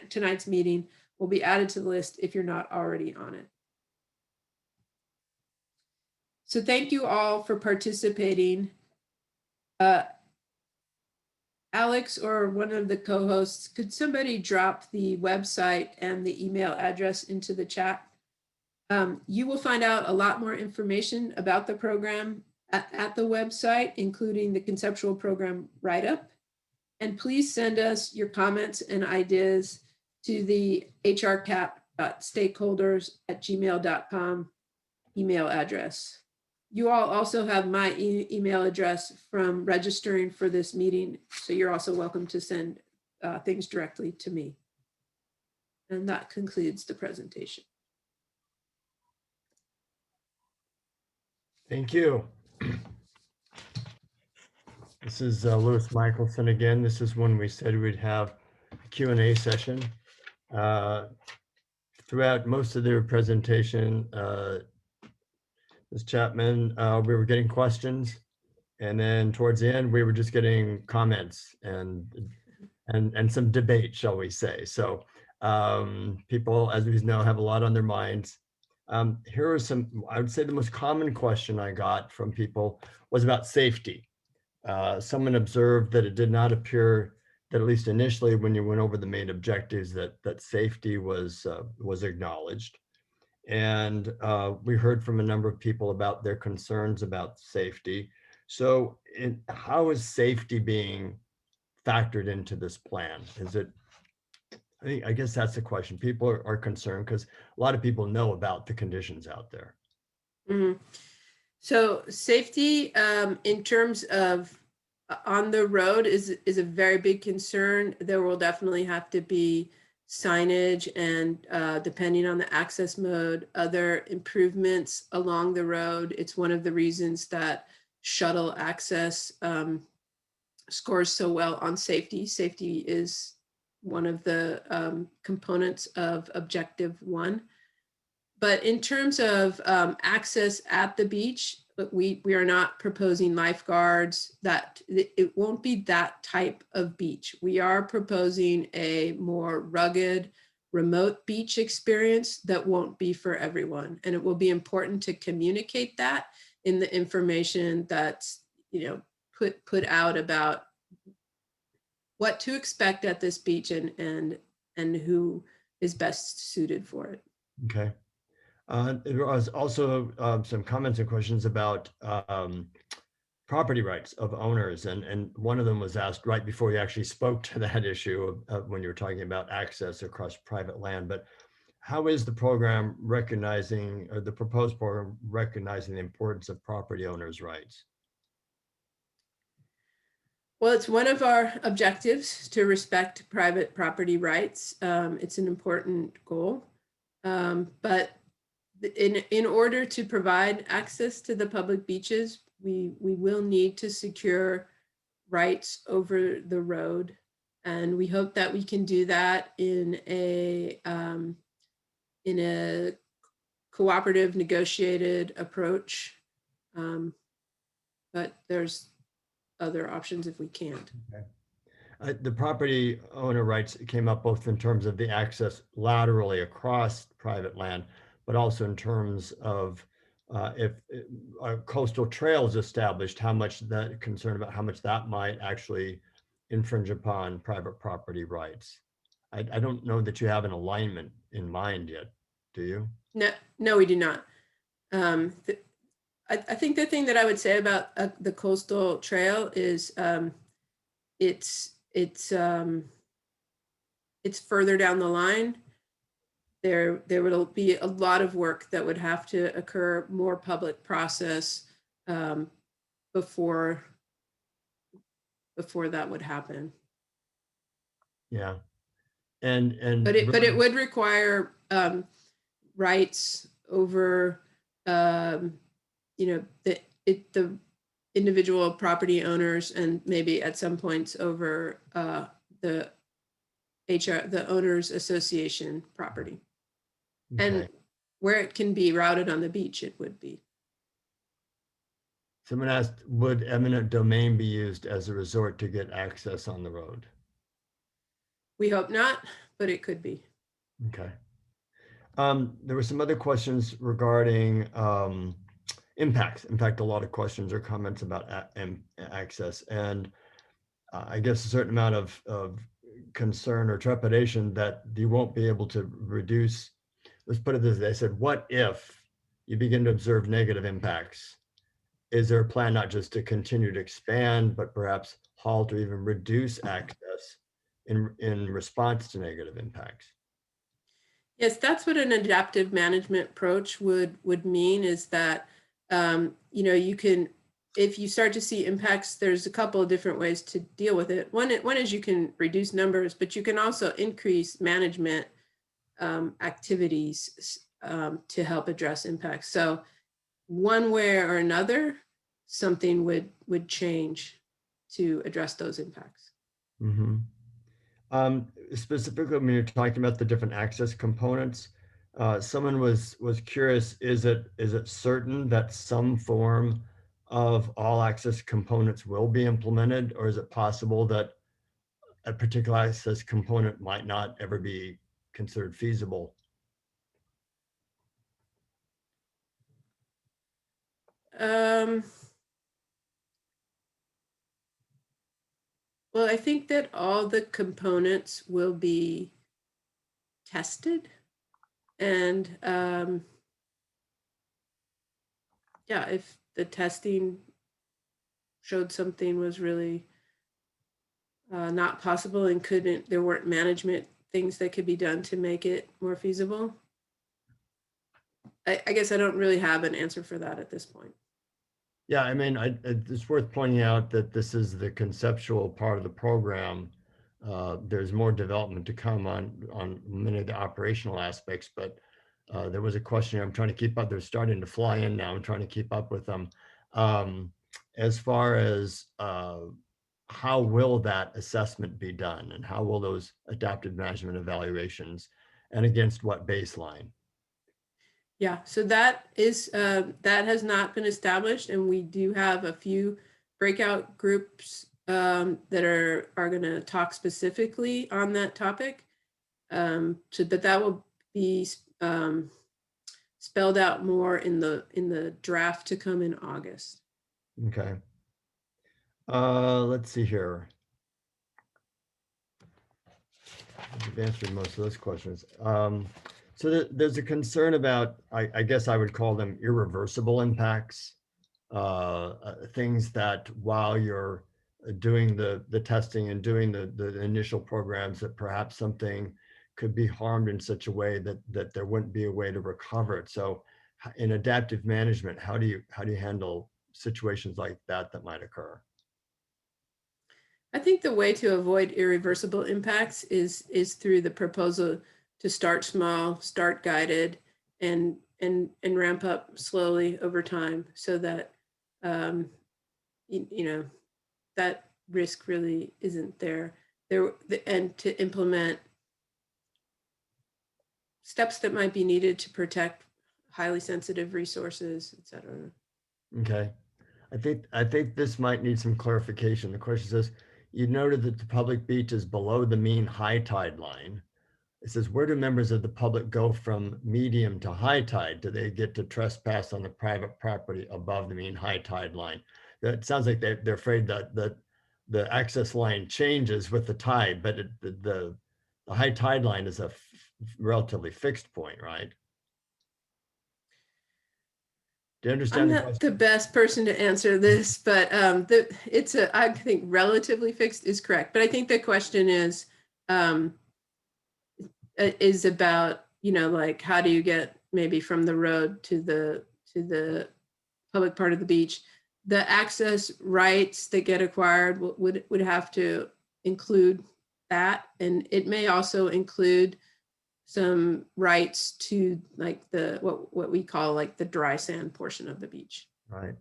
tonight's meeting will be added to the list if you're not already on it. So thank you all for participating. Alex or one of the co-hosts, could somebody drop the website and the email address into the chat? You will find out a lot more information about the program at the website, including the conceptual program write-up. And please send us your comments and ideas to the hrcap.stakeholders@gmail.com email address. You all also have my email address from registering for this meeting, so you're also welcome to send things directly to me. And that concludes the presentation. Thank you. This is Louis Michaelson again. This is when we said we'd have a Q&A session. Throughout most of their presentation, Ms. Chapman, we were getting questions, and then towards the end, we were just getting comments and some debate, shall we say. So people, as we know, have a lot on their minds. Here are some, I would say the most common question I got from people was about safety. Someone observed that it did not appear that, at least initially, when you went over the main objectives, that safety was acknowledged. And we heard from a number of people about their concerns about safety. So how is safety being factored into this plan? Is it, I guess that's the question. People are concerned because a lot of people know about the conditions out there. Mm-hmm. So safety in terms of on the road is a very big concern. There will definitely have to be signage and depending on the access mode, other improvements along the road. It's one of the reasons that shuttle access scores so well on safety. Safety is one of the components of objective 1. But in terms of access at the beach, we are not proposing lifeguards. That it won't be that type of beach. We are proposing a more rugged, remote beach experience that won't be for everyone. And it will be important to communicate that in the information that's, put out about what to expect at this beach and who is best suited for it. Okay. There was also some comments and questions about property rights of owners. And one of them was asked right before you actually spoke to that issue of when you were talking about access across private land. But how is the program recognizing, or the proposed program recognizing the importance of property owners' rights? Well, it's one of our objectives to respect private property rights. It's an important goal. But in order to provide access to the public beaches, we will need to secure rights over the road. And we hope that we can do that in a cooperative, negotiated approach. But there's other options if we can't. Okay. The property owner rights came up both in terms of the access laterally across private land, but also in terms of if a coastal trail is established, how much that concern about how much that might actually infringe upon private property rights. I don't know that you have an alignment in mind yet, do you? No, we do not. I think the thing that I would say about the coastal trail is it's further down the line. There will be a lot of work that would have to occur, more public process before that would happen. Yeah, and but it would require rights over the individual property owners, and maybe at some points over the owners association property. Okay. And where it can be routed on the beach, it would be. Someone asked, would eminent domain be used as a resort to get access on the road? We hope not, but it could be. Okay. There were some other questions regarding impacts. In fact, a lot of questions or comments about access, and I guess a certain amount of concern or trepidation that you won't be able to reduce let's put it this way. They said, what if you begin to observe negative impacts? Is there a plan not just to continue to expand, but perhaps halt or even reduce access in response to negative impacts? Yes, that's what an adaptive management approach would mean, is that, you know, you can, if you start to see impacts, there's a couple of different ways to deal with it. One is you can reduce numbers, but you can also increase management activities to help address impacts. So one way or another, something would change to address those impacts. Mm-hmm. Specifically, when you're talking about the different access components, someone was curious, is it certain that some form of all access components will be implemented, or is it possible that a particular access component might not ever be considered feasible? Well, I think that all the components will be tested, and yeah, if the testing showed something was really not possible and there weren't management things that could be done to make it more feasible. I guess I don't really have an answer for that at this point. Yeah, I mean, it's worth pointing out that this is the conceptual part of the program. There's more development to come on many of the operational aspects, but there was a question I'm trying to keep up. They're starting to fly in now. I'm trying to keep up with them. As far as how will that assessment be done, and how will those adaptive management evaluations, and against what baseline? Yeah, so that has not been established, and we do have a few breakout groups that are going to talk specifically on that topic. But that will be spelled out more in the draft to come in August. Okay. Let's see here. I've answered most of those questions. So there's a concern about, I guess I would call them irreversible impacts, things that while you're doing the testing and doing the initial programs, that perhaps something could be harmed in such a way that there wouldn't be a way to recover it. So in adaptive management, how do you handle situations like that might occur? I think the way to avoid irreversible impacts is through the proposal to start small, start guided, and ramp up slowly over time, so that you know, that risk really isn't there. And to implement steps that might be needed to protect highly sensitive resources, et cetera. Okay. I think this might need some clarification. The question says, you noted that the public beach is below the mean high tide line. It says, where do members of the public go from medium to high tide? Do they get to trespass on the private property above the mean high tide line? That sounds like they're afraid that the access line changes with the tide, but the high tide line is a relatively fixed point, right? Do you understand? I'm not the best person to answer this, but I think relatively fixed is correct. But I think the question is about, you know, like, how do you get maybe from the road to the public part of the beach? The access rights that get acquired would have to include that, and it may also include some rights to, like, what we call, like, the dry sand portion of the beach. Right.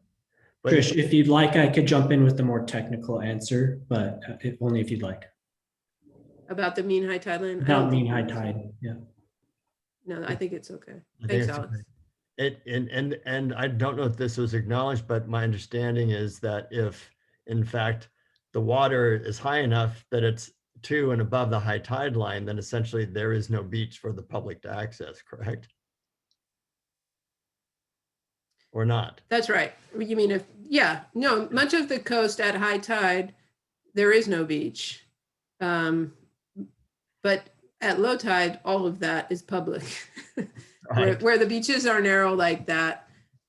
But Trish, if you'd like, I could jump in with the more technical answer, but only if you'd like. About the mean high tide line? About mean high tide, yeah. No, I think it's okay. Thanks, Alex. And I don't know if this was acknowledged, but my understanding is that if, in fact, the water is high enough that it's to and above the high tide line, then essentially there is no beach for the public to access, correct? Or not? That's right. You mean no, much of the coast at high tide, there is no beach. But at low tide, all of that is public. Right. where the beaches are narrow like that.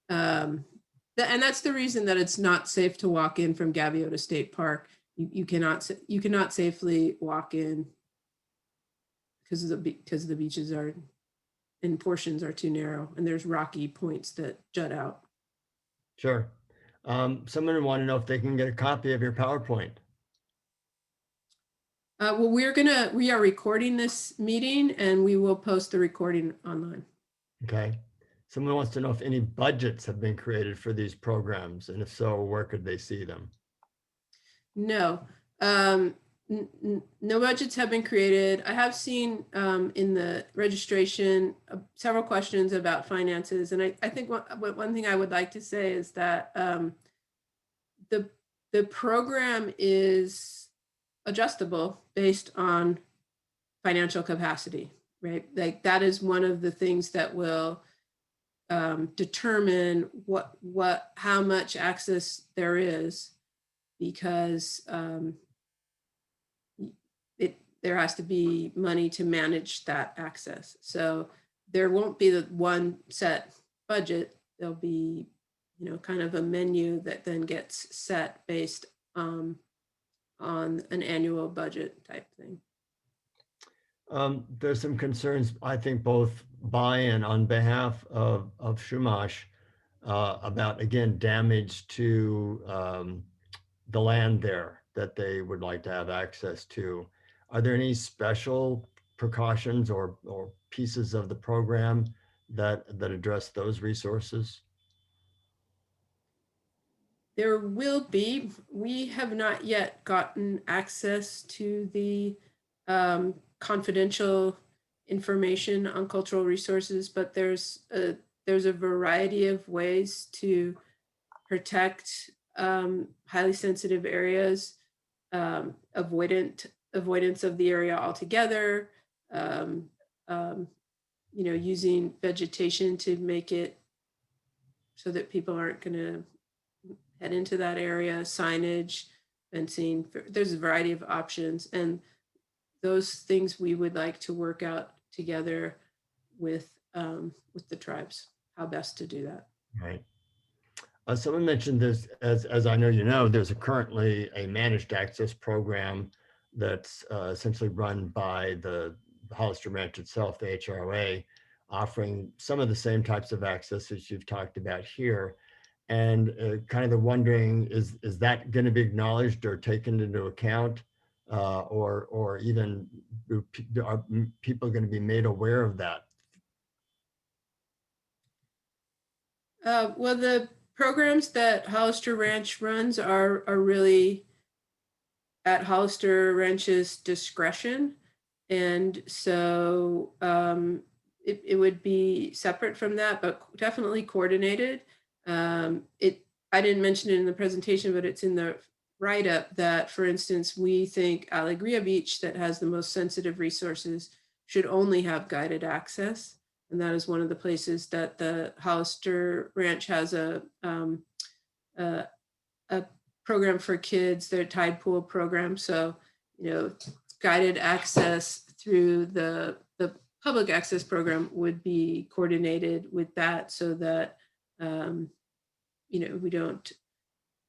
And that's the reason that it's not safe to walk in from Gaviota State Park. You cannot safely walk in because the beaches are in portions are too narrow, and there's rocky points that jut out. Sure. Someone want to know if they can get a copy of your PowerPoint. Well, we are recording this meeting, and we will post the recording online. Okay. Someone wants to know if any budgets have been created for these programs, and if so, where could they see them? No, no budgets have been created. I have seen in the registration several questions about finances, and I think one thing I would like to say is that the program is adjustable based on financial capacity, right? Like that is one of the things that will determine how much access there is, because there has to be money to manage that access. So there won't be the one set budget. There'll be, kind of a menu that then gets set based on an annual budget type thing. There's some concerns, I think, both by and on behalf of Chumash about, again, damage to the land there that they would like to have access to. Are there any special precautions or pieces of the program that address those resources? There will be. We have not yet gotten access to the confidential information on cultural resources, but there's a variety of ways to protect highly sensitive areas, avoidance of the area altogether, using vegetation to make it so that people aren't going to head into that area, signage, fencing. There's a variety of options, and those things we would like to work out together with the tribes, how best to do that. Right. Someone mentioned this, as I know you know, there's currently a managed access program that's essentially run by the Hollister Ranch itself, the HROA, offering some of the same types of access as you've talked about here. And kind of the wondering, is that going to be acknowledged or taken into account, or even are people going to be made aware of that? Well, the programs that Hollister Ranch runs are really at Hollister Ranch's discretion. And so it would be separate from that, but definitely coordinated. I didn't mention it in the presentation, but it's in the write-up that, for instance, we think Alegria Beach, that has the most sensitive resources, should only have guided access. And that is one of the places that the Hollister Ranch has a program for kids, their tide pool program. So, guided access through the public access program would be coordinated with that, so that we don't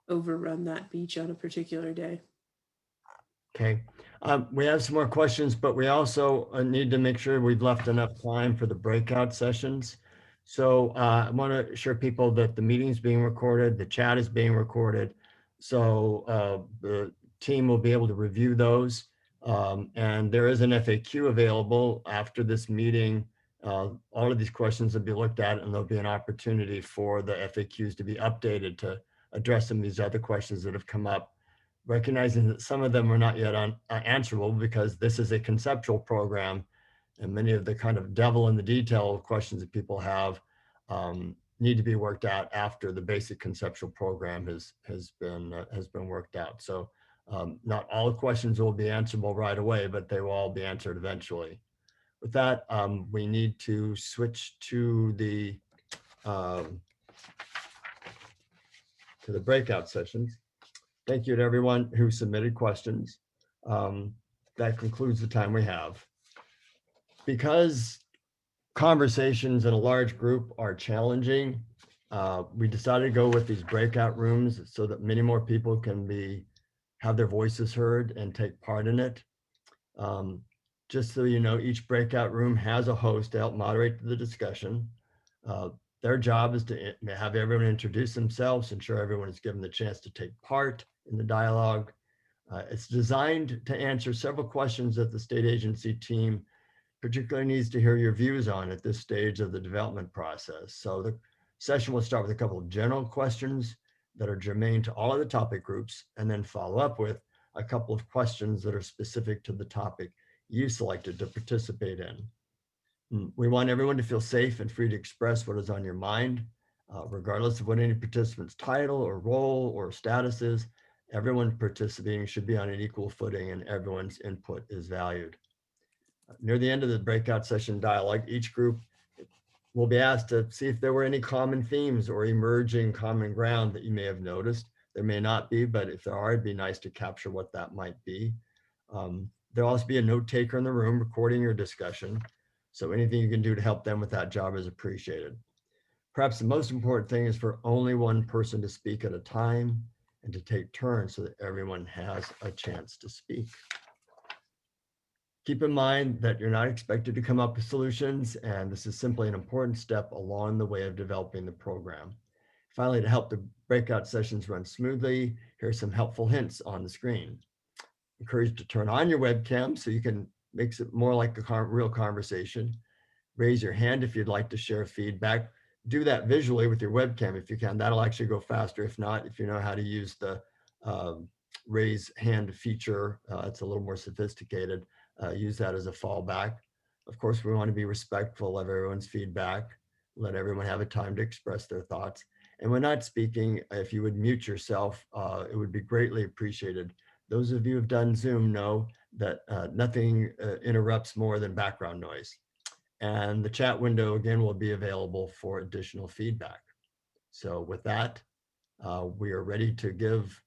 overrun that beach on a particular day. Okay. We have some more questions, but we also need to make sure we've left enough time for the breakout sessions. So I want to assure people that the meeting is being recorded, the chat is being recorded. So the team will be able to review those. And there is an FAQ available after this meeting. All of these questions will be looked at, and there'll be an opportunity for the FAQs to be updated to address some of these other questions that have come up, recognizing that some of them are not yet answerable because this is a conceptual program, and many of the kind of devil in the detail questions that people have need to be worked out after the basic conceptual program has been worked out. So not all the questions will be answerable right away, but they will all be answered eventually. With that, we need to switch to the breakout sessions. Thank you to everyone who submitted questions. That concludes the time we have. Because conversations in a large group are challenging, we decided to go with these breakout rooms so that many more people can have their voices heard and take part in it. Just so you know, each breakout room has a host to help moderate the discussion. Their job is to have everyone introduce themselves, ensure everyone is given the chance to take part in the dialogue. It's designed to answer several questions that the state agency team particularly needs to hear your views on at this stage of the development process. So the session will start with a couple of general questions that are germane to all of the topic groups, and then follow up with a couple of questions that are specific to the topic you selected to participate in. We want everyone to feel safe and free to express what is on your mind, regardless of what any participant's title or role or status is. Everyone participating should be on an equal footing, and everyone's input is valued. Near the end of the breakout session dialogue, each group will be asked to see if there were any common themes or emerging common ground that you may have noticed. There may not be, but if there are, it'd be nice to capture what that might be. There'll also be a note taker in the room recording your discussion. So anything you can do to help them with that job is appreciated. Perhaps the most important thing is for only one person to speak at a time and to take turns so that everyone has a chance to speak. Keep in mind that you're not expected to come up with solutions, and this is simply an important step along the way of developing the program. Finally, to help the breakout sessions run smoothly, here's some helpful hints on the screen. Encouraged to turn on your webcam so you can make it more like a real conversation. Raise your hand if you'd like to share feedback. Do that visually with your webcam if you can. That'll actually go faster. If not, if you know how to use the raise hand feature, it's a little more sophisticated. Use that as a fallback. Of course, we want to be respectful of everyone's feedback. Let everyone have a time to express their thoughts. And when not speaking, if you would mute yourself, it would be greatly appreciated. Those of you who've done Zoom know that nothing interrupts more than background noise. And the chat window, again, will be available for additional feedback. So with that, we are ready to give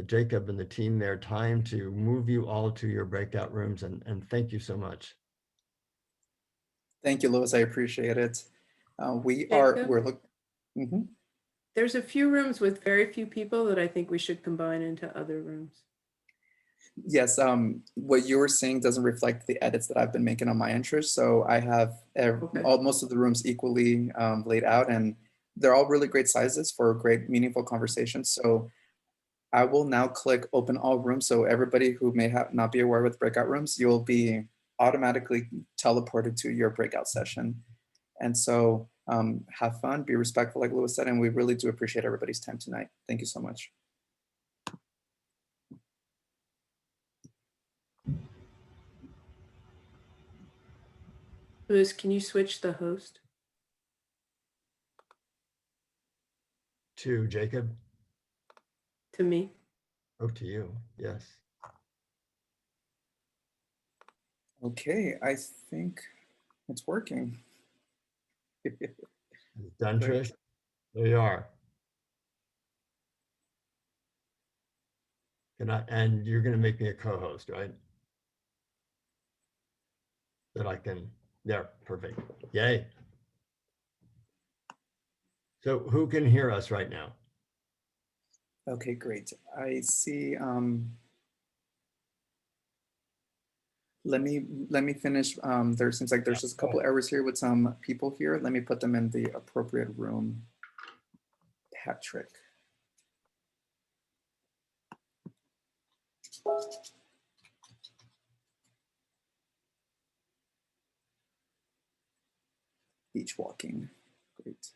Jacob and the team their time to move you all to your breakout rooms. And thank you so much. Thank you, Louis. I appreciate it. Jacob? Mhm. There's a few rooms with very few people that I think we should combine into other rooms. Yes, what you were saying doesn't reflect the edits that I've been making on my interest. So I have most of the rooms equally laid out, and they're all really great sizes for great, meaningful conversations. So I will now click open all rooms. So everybody who may not be aware with breakout rooms, you'll be automatically teleported to your breakout session. And so have fun, be respectful, like Louis said, and we really do appreciate everybody's time tonight. Thank you so much. Louis, can you switch the host? To Jacob. To me. Oh, to you, yes. Okay, I think it's working. Done, Trish? There you are. And you're going to make me a co-host, right? That I can, there, perfect. Yay. So who can hear us right now? Okay, great. I see. Let me finish. There seems like there's just a couple errors here with some people here. Let me put them in the appropriate room. Patrick. Beach walking. Great.